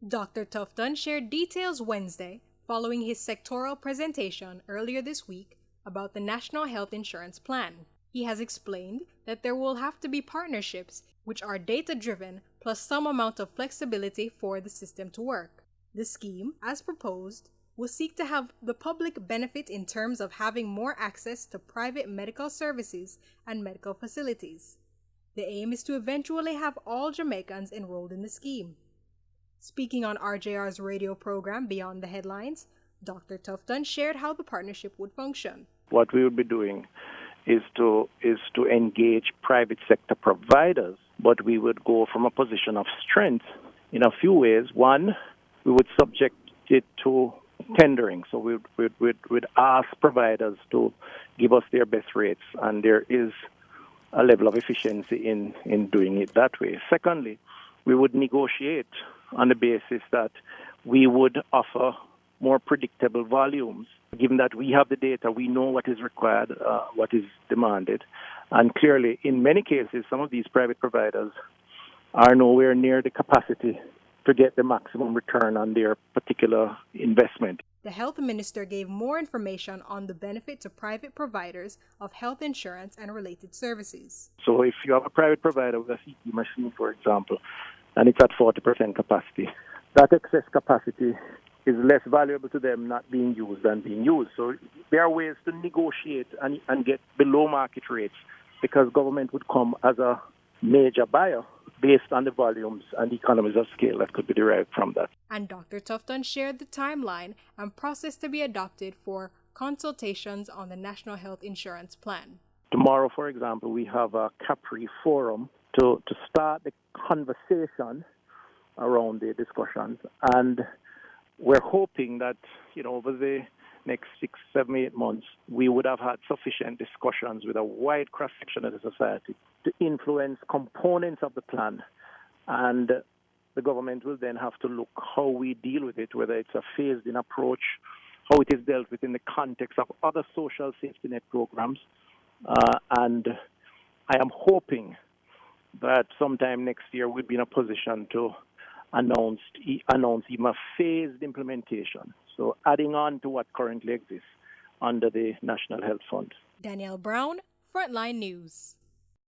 Dr. Tufton shared details Wednesday following his sectoral presentation earlier this week about the National Health Insurance Plan. He has explained that there will have to be partnerships which are data-driven plus some amount of flexibility for the system to work. The scheme, as proposed, will seek to have the public benefit in terms of having more access to private medical services and medical facilities. The aim is to eventually have all Jamaicans enrolled in the scheme. Speaking on RJR's radio program Beyond the Headlines, Dr. Tufton shared how the partnership would function. What we would be doing is to engage private sector providers, but we would go from a position of strength in a few ways. One, we would subject it to tendering. So we'd ask providers to give us their best rates, and there is a level of efficiency in doing it that way. Secondly, we would negotiate on the basis that we would offer more predictable volumes. Given that we have the data, we know what is required, what is demanded. And clearly, in many cases, some of these private providers are nowhere near the capacity to get the maximum return on their particular investment. The health minister gave more information on the benefit to private providers of health insurance and related services. So if you have a private provider with a CT machine, for example, and it's at 40% capacity, that excess capacity is less valuable to them not being used than being used. So there are ways to negotiate and get below market rates, because government would come as a major buyer based on the volumes and the economies of scale that could be derived from that. And Dr. Tufton shared the timeline and process to be adopted for consultations on the National Health Insurance Plan. Tomorrow, for example, we have a Capri forum to start the conversation around the discussions. And we're hoping that, over the next 6, 7, 8 months, we would have had sufficient discussions with a wide cross-section of the society to influence components of the plan. And the government will then have to look how we deal with it, whether it's a phased-in approach, how it is dealt with in the context of other social safety net programs. And I am hoping that sometime next year we'll be in a position to announce even a phased implementation, so adding on to what currently exists under the National Health Fund. Danielle Brown, Frontline News.